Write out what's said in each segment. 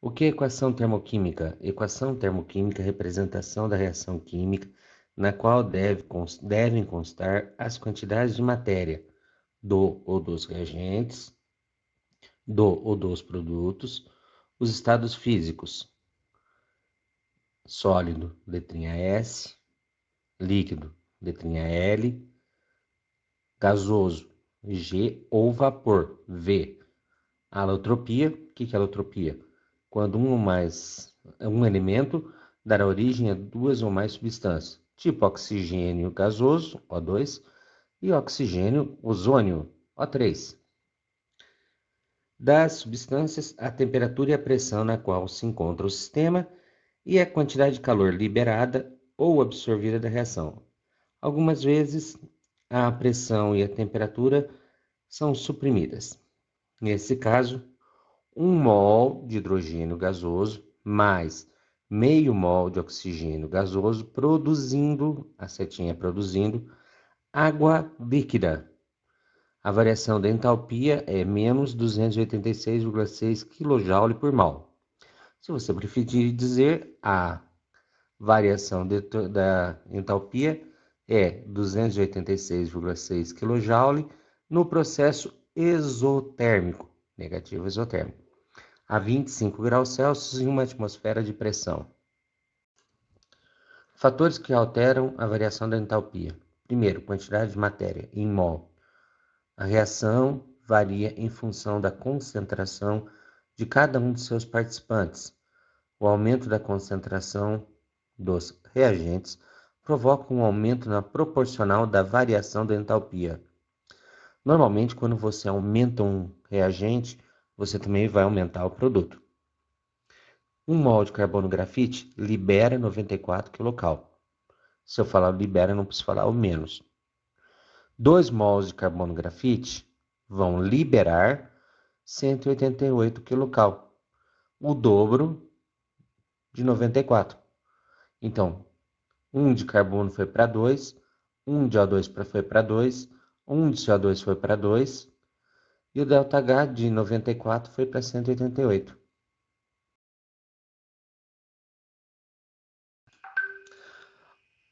O que é equação termoquímica? Equação termoquímica é a representação da reação química na qual devem constar as quantidades de matéria do ou dos reagentes, do ou dos produtos, os estados físicos, sólido, letrinha S, líquido, letrinha L, gasoso, G ou vapor, V. Alotropia, o que é alotropia? Quando um elemento dará origem a duas ou mais substâncias, tipo oxigênio gasoso, O2, e oxigênio ozônio, O3. Das substâncias, a temperatura e a pressão na qual se encontra o sistema e a quantidade de calor liberada ou absorvida da reação. Algumas vezes, a pressão e a temperatura são suprimidas. Nesse caso, 1 mol de hidrogênio gasoso mais meio mol de oxigênio gasoso produzindo, a setinha produzindo, água líquida. A variação da entalpia é menos 286,6 kJ por mol. Se você preferir dizer, a variação da entalpia é 286,6 kJ no processo exotérmico, negativo exotérmico, a 25 graus Celsius em uma atmosfera de pressão. Fatores que alteram a variação da entalpia. Primeiro, quantidade de matéria em mol. A reação varia em função da concentração de cada um de seus participantes. O aumento da concentração dos reagentes provoca um aumento na proporcional da variação da entalpia. Normalmente, quando você aumenta um reagente, você também vai aumentar o produto. 1 mol de carbono grafite libera 94 kcal. Se eu falar libera, não preciso falar o menos. 2 mols de carbono grafite vão liberar 188 kcal, o dobro de 94. Então, 1 de carbono foi para 2, 1 de O2 foi para 2, 1 de CO2 foi para 2, e o ΔH de 94 foi para 188.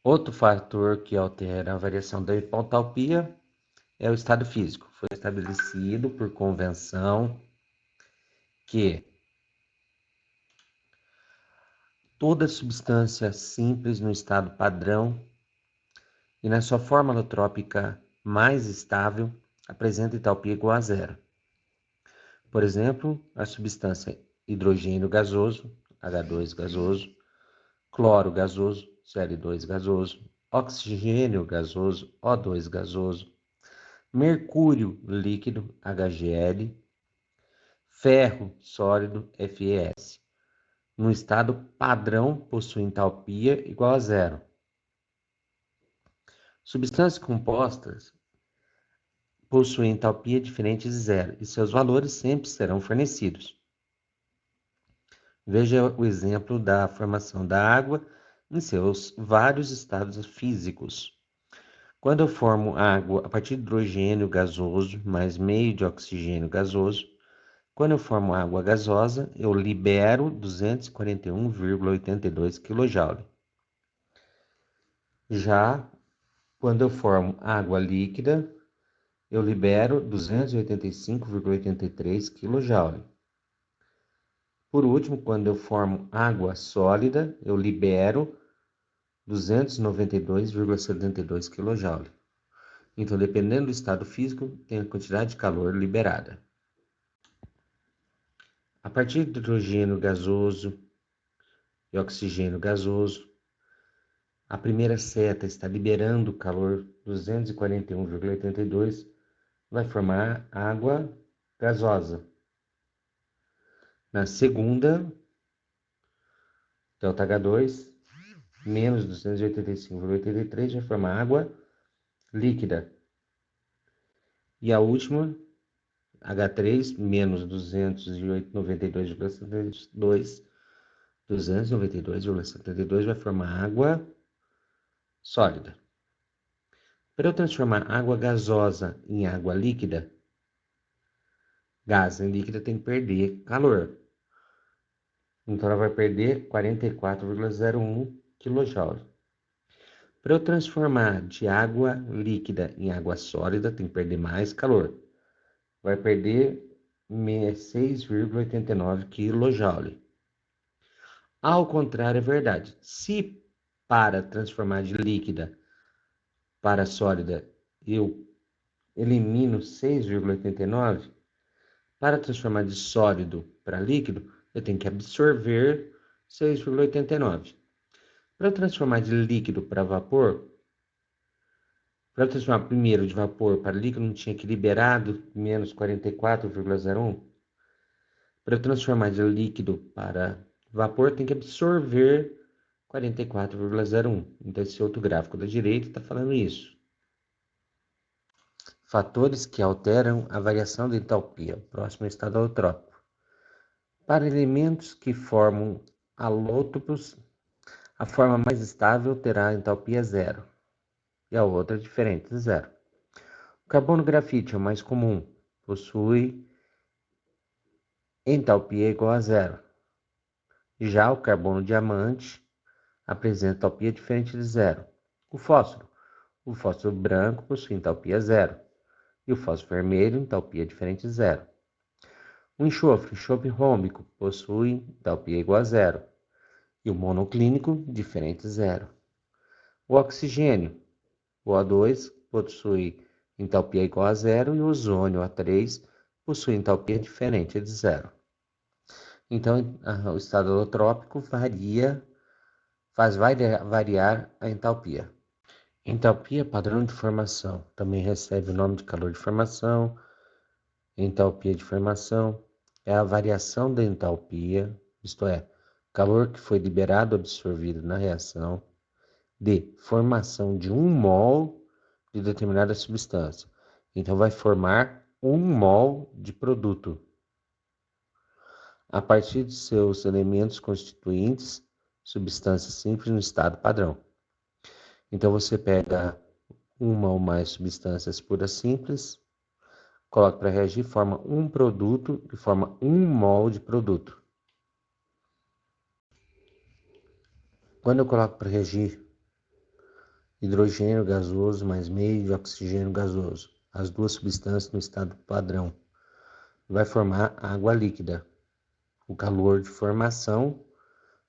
Outro fator que altera a variação da entalpia é o estado físico. Foi estabelecido por convenção que toda substância simples no estado padrão e na sua forma alotrópica mais estável apresenta entalpia igual a zero. Por exemplo, a substância hidrogênio gasoso, H2 gasoso, cloro gasoso, Cl2 gasoso, oxigênio gasoso, O2 gasoso, mercúrio líquido, HGL, ferro sólido, FeS. No estado padrão, possui entalpia igual a zero. Substâncias compostas possuem entalpia diferente de zero e seus valores sempre serão fornecidos. Veja o exemplo da formação da água em seus vários estados físicos. Quando eu formo água a partir de hidrogênio gasoso mais meio de oxigênio gasoso, quando eu formo água gasosa, eu libero 241,82 kJ. Já quando eu formo água líquida, eu libero 285,83 kJ. Por último, quando eu formo água sólida, eu libero 292,72 kJ. Então, dependendo do estado físico, tem a quantidade de calor liberada. A partir de hidrogênio gasoso e oxigênio gasoso, a primeira seta está liberando calor 241,82, vai formar água gasosa. Na segunda, ΔH2, menos 285,83, vai formar água líquida. E a última, H3, menos 292,72, vai formar água sólida. Para eu transformar água gasosa em água líquida, gás em líquida tem que perder calor. Então ela vai perder 44,01 kJ. Para eu transformar de água líquida em água sólida, tem que perder mais calor. Vai perder 6,89 kJ. Ao contrário, é verdade. Se para transformar de líquida para sólida eu elimino 6,89, para transformar de sólido para líquido, eu tenho que absorver 6,89. Para transformar de líquido para vapor, para transformar primeiro de vapor para líquido, não tinha que liberar menos 44,01? Para transformar de líquido para vapor, tem que absorver 44,01. Então, esse outro gráfico da direita está falando isso. Fatores que alteram a variação da entalpia. Próximo estado alotrópico. Para elementos que formam alótropos, a forma mais estável terá a entalpia zero e a outra diferente, zero. O carbono grafite é o mais comum, possui entalpia igual a zero. Já o carbono diamante apresenta entalpia diferente de zero. O fósforo branco possui entalpia zero. E o fósforo vermelho, entalpia diferente de zero. O enxofre rômbico, possui entalpia igual a zero. E o monoclínico, diferente de zero. O oxigênio, o O2, possui entalpia igual a zero. E o ozônio, O3, possui entalpia diferente de zero. Então, o estado alotrópico faz variar a entalpia. Entalpia padrão de formação. Também recebe o nome de calor de formação. Entalpia de formação é a variação da entalpia, isto é, calor que foi liberado ou absorvido na reação de formação de 1 mol de determinada substância. Então, vai formar 1 mol de produto a partir de seus elementos constituintes, substâncias simples no estado padrão. Então, você pega uma ou mais substâncias puras simples, coloca para reagir, forma um produto e forma 1 mol de produto. Quando eu coloco para reagir hidrogênio gasoso mais meio de oxigênio gasoso, as duas substâncias no estado padrão, vai formar água líquida. O calor de formação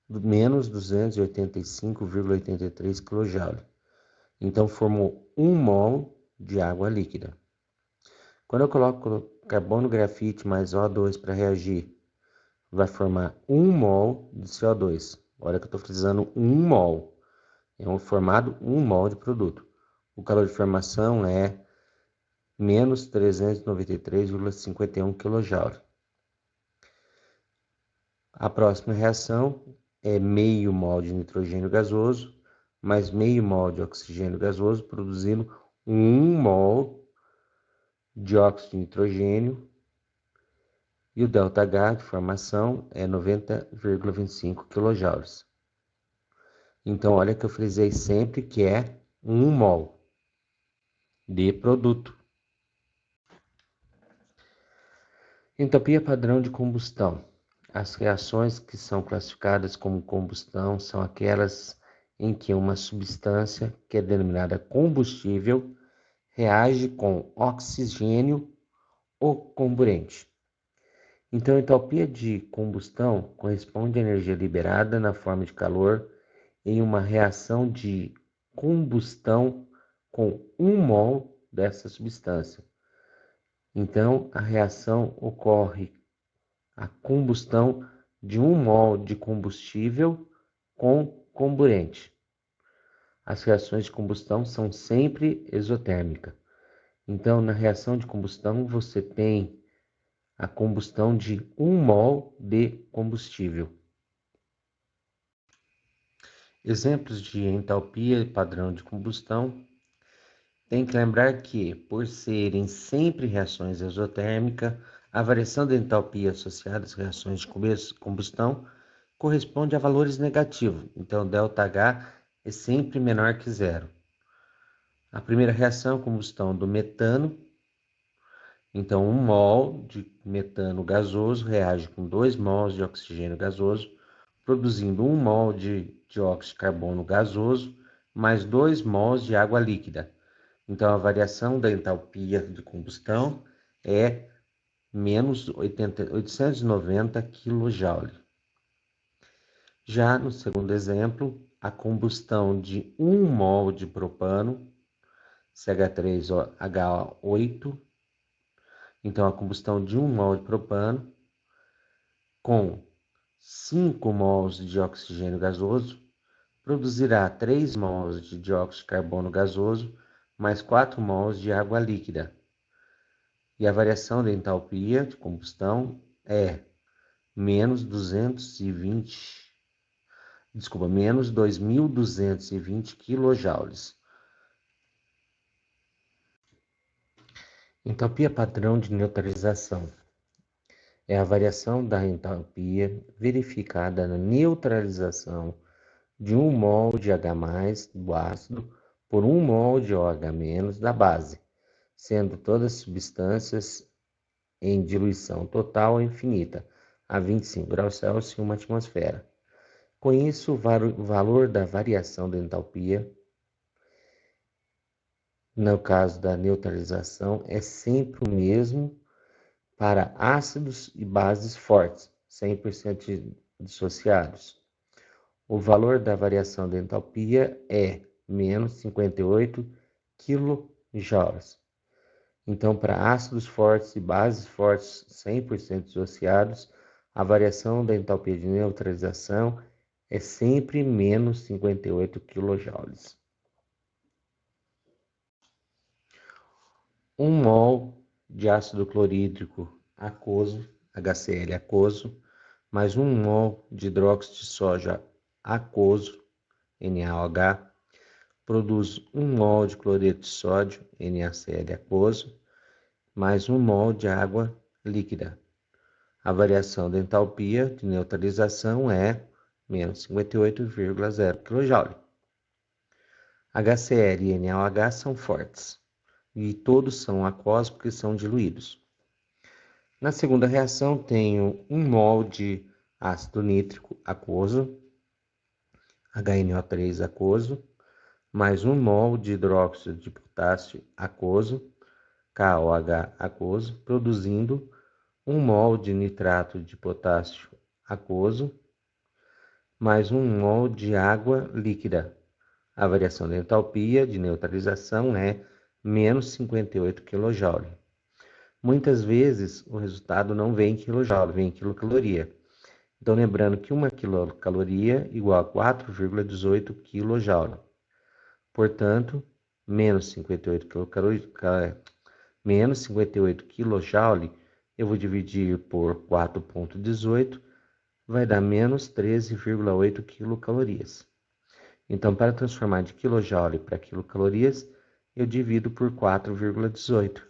menos 285,83 kJ. Então formou 1 mol de água líquida. Quando eu coloco carbono grafite mais O2 para reagir, vai formar 1 mol de CO2. Olha que eu estou frisando 1 mol. É formado 1 mol de produto. O calor de formação é menos 393,51 kJ. A próxima reação é meio mol de nitrogênio gasoso mais meio mol de oxigênio gasoso, produzindo 1 mol de óxido de nitrogênio. E o ΔH de formação é 90,25 kJ. Então, olha que eu frisei sempre que é 1 mol de produto. Entropia padrão de combustão. As reações que são classificadas como combustão são aquelas em que uma substância, que é denominada combustível, reage com oxigênio ou comburente. Então, a entropia de combustão corresponde à energia liberada na forma de calor em uma reação de combustão com 1 mol dessa substância. Então, a reação ocorre a combustão de 1 mol de combustível com comburente. As reações de combustão são sempre exotérmicas. Então, na reação de combustão, você tem a combustão de 1 mol de combustível. Exemplos de entalpia padrão de combustão. Tem que lembrar que, por serem sempre reações exotérmicas, a variação da entalpia associada às reações de combustão corresponde a valores negativos. Então, ΔH é sempre menor que zero. A primeira reação, combustão do metano. Então, 1 mol de metano gasoso reage com 2 mols de oxigênio gasoso, produzindo 1 mol de dióxido de carbono gasoso mais 2 mols de água líquida. Então, a variação da entalpia de combustão é menos 890 kJ. Já no segundo exemplo, a combustão de 1 mol de propano, CH3OH8, então a combustão de 1 mol de propano com 5 mols de oxigênio gasoso produzirá 3 mols de dióxido de carbono gasoso mais 4 mols de água líquida. E a variação da entalpia de combustão é menos 2.220 kJ. Entalpia padrão de neutralização é a variação da entalpia verificada na neutralização de 1 mol de H+ do ácido por 1 mol de OH- da base, sendo todas as substâncias em diluição total ou infinita, a 25 graus Celsius em uma atmosfera. Com isso, o valor da variação da entalpia, no caso da neutralização, é sempre o mesmo para ácidos e bases fortes, 100% dissociados. O valor da variação da entalpia é menos 58 kJ. Então, para ácidos fortes e bases fortes 100% dissociados, a variação da entalpia de neutralização é sempre menos 58 kJ. 1 mol de ácido clorídrico aquoso, HCl aquoso, mais 1 mol de hidróxido de sódio aquoso, NaOH, produz 1 mol de cloreto de sódio, NaCl aquoso, mais 1 mol de água líquida. A variação da entalpia de neutralização é menos 58,0 kJ. HCl e NaOH são fortes, e todos são aquosos porque são diluídos. Na segunda reação, tenho 1 mol de ácido nítrico aquoso, HNO3 aquoso, mais 1 mol de hidróxido de potássio aquoso, KOH aquoso, produzindo 1 mol de nitrato de potássio aquoso, mais 1 mol de água líquida. A variação da entalpia de neutralização é menos 58 kJ. Muitas vezes o resultado não vem em kJ, vem em quilocaloria. Então, lembrando que 1 quilocaloria igual a 4,18 kJ. Portanto, menos 58 kJ, eu vou dividir por 4,18, vai dar menos 13,8 quilocalorias. Então, para transformar de quilojoule para quilocalorias, eu divido por 4,18.